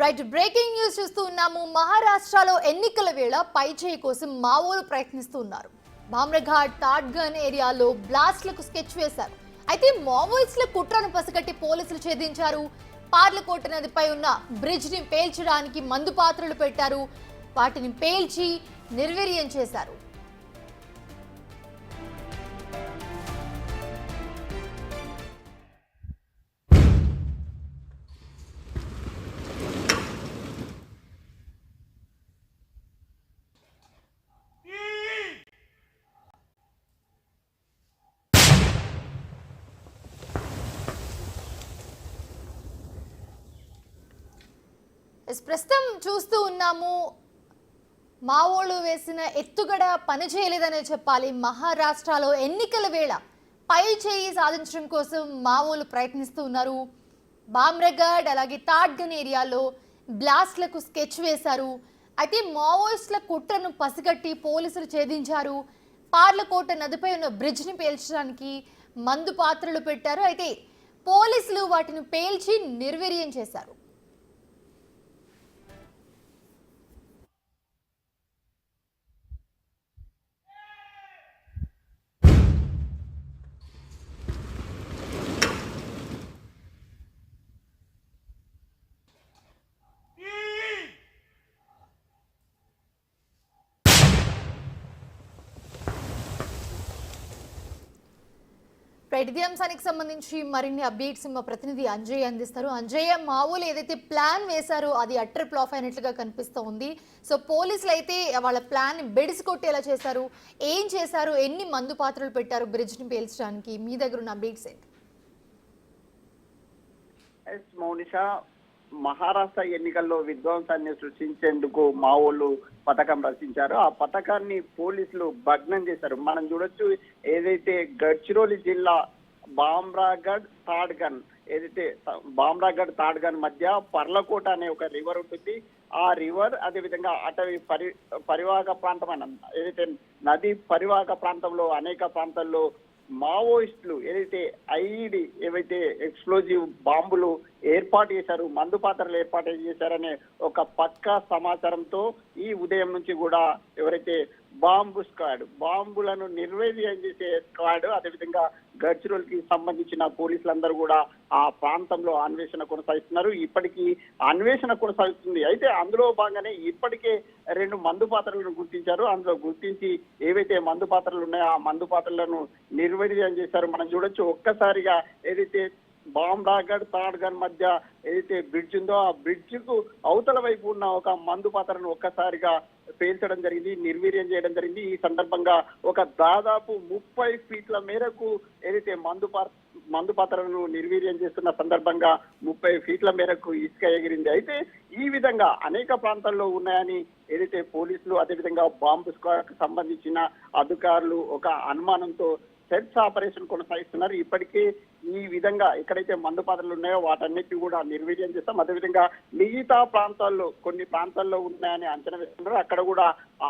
Right breaking news చూస్తూ ఉన్నాము. మహారాష్ట్రలో ఎన్నికల వేళ పైచేయి కోసం మావోలు ప్రయత్నిస్తూ ఉన్నారు. భామ్రఘాట్ తాడ్గన్ ఏరియాలో బ్లాస్ట్లకు స్కెచ్ వేశారు. అయితే మావోయిస్టుల కుట్రను పసిగట్టి పోలీసులు ఛేదించారు. పార్లకోట నదిపై ఉన్న బ్రిడ్జ్ ని పేల్చడానికి మందు పాత్రలు పెట్టారు. వాటిని పేల్చి నిర్వీర్యం చేశారు. ప్రస్తుతం చూస్తూ ఉన్నాము, మావోలు వేసిన ఎత్తుగడ పనిచేయలేదనే చెప్పాలి. మహారాష్ట్రలో ఎన్నికల వేళ పై చేయి సాధించడం కోసం మావోలు ప్రయత్నిస్తూ ఉన్నారు. భామ్రఘాట్ అలాగే తాడ్గన్ ఏరియాలో బ్లాస్ట్లకు స్కెచ్ వేశారు. అయితే మావోయిస్టుల కుట్రను పసిగట్టి పోలీసులు ఛేదించారు. పార్లకోట నదిపై ఉన్న బ్రిడ్జ్ని పేల్చడానికి మందు పాత్రలు పెట్టారు. అయితే పోలీసులు వాటిని పేల్చి నిర్వీర్యం చేశారు. ఇదే అంశానికి సంబంధించి మరిన్ని అప్డేట్స్ మా ప్రతినిధి అంజయ్య అందిస్తారు. అంజయ్య, మావోలు ఏదైతే ప్లాన్ వేశారో అది అట్టర్ ఫ్లాప్ అయినట్లుగా కనిపిస్తూ ఉంది. సో పోలీసులు అయితే వాళ్ళ ప్లాన్ బెడిసి కొట్టేలా చేశారు. ఏం చేశారు, ఎన్ని మందు పాత్రలు పెట్టారు బ్రిడ్జ్ని పేల్చడానికి? మీ దగ్గర ఉన్న అప్డేట్స్ ఏంటి? మౌనిషా, మహారాష్ట్ర ఎన్నికల్లో విధ్వంసాన్ని సృష్టించేందుకు మావోలు పథకం రచించారు. ఆ పథకాన్ని పోలీసులు భగ్నం చేశారు. మనం చూడొచ్చు, ఏదైతే గడ్చిరోలి జిల్లా భామ్రఘాట్ తాడ్గన్, ఏదైతే భామ్రఘాట్ తాడ్గన్ మధ్య పర్లకోట అనే ఒక రివర్ ఉంటుంది. ఆ రివర్ అదేవిధంగా అటవీ పరివాహక ప్రాంతం అన్న ఏదైతే నది పరివాహక ప్రాంతంలో అనేక ప్రాంతాల్లో మావోయిస్టులు ఏదైతే ఐఈడి ఏవైతే ఎక్స్ప్లోజివ్ బాంబులు ఏర్పాటు చేశారు, మందు పాత్రలు ఏర్పాటు చేశారనే ఒక పక్కా సమాచారంతో ఈ ఉదయం నుంచి కూడా ఎవరైతే బాంబులను నిర్వీర్యం చేసే స్క్వాడ్, అదేవిధంగా గడ్చిరోలికి సంబంధించిన పోలీసులందరూ కూడా ఆ ప్రాంతంలో అన్వేషణ కొనసాగిస్తున్నారు. ఇప్పటికీ అన్వేషణ కొనసాగుతుంది. అయితే అందులో భాగంగానే ఇప్పటికే 2 మందు పాత్రలను గుర్తించారు. అందులో గుర్తించి ఏవైతే మందు పాత్రలు ఉన్నాయో ఆ మందు పాత్రలను నిర్వీర్యం చేశారు. మనం చూడొచ్చు, ఒక్కసారిగా ఏదైతే భామ్రఘాట్ తాడ్గన్ మధ్య ఏదైతే బ్రిడ్జ్ ఉందో ఆ బ్రిడ్జ్ కు అవతల వైపు ఉన్న ఒక మందు పాత్రను ఒక్కసారిగా పేల్చడం జరిగింది, నిర్వీర్యం చేయడం జరిగింది. ఈ సందర్భంగా ఒక దాదాపు 30 ఫీట్ల మేరకు ఏదైతే మందు పాత్రలను నిర్వీర్యం చేస్తున్న సందర్భంగా 30 ఫీట్ల మేరకు ఇసుక ఎగిరింది. అయితే ఈ విధంగా అనేక ప్రాంతాల్లో ఉన్నాయని ఏదైతే పోలీసులు అదేవిధంగా బాంబు స్క్వాడ్ కు సంబంధించిన అధికారులు ఒక అనుమానంతో సెర్చ్ ఆపరేషన్ కొనసాగిస్తున్నారు. ఇప్పటికే ఈ విధంగా ఎక్కడైతే మందు పాత్రలు ఉన్నాయో వాటన్నిటిని కూడా నిర్వీర్యం చేస్తాం. అదేవిధంగా మిగతా ప్రాంతాల్లో కొన్ని ప్రాంతాల్లో ఉన్నాయని అంచనా వేస్తున్నారు. అక్కడ కూడా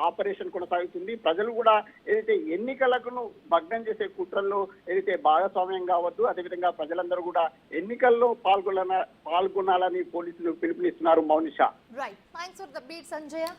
ఆపరేషన్ కొనసాగుతుంది. ప్రజలు కూడా ఏదైతే ఎన్నికలను భగ్నం చేసే కుట్రల్లో ఏదైతే భాగస్వామ్యం కావద్దు, అదేవిధంగా ప్రజలందరూ కూడా ఎన్నికల్లో పాల్గొనాలని పోలీసులు పిలుపునిస్తున్నారు. Mounisha. Right, thanks for the beat Sanjay.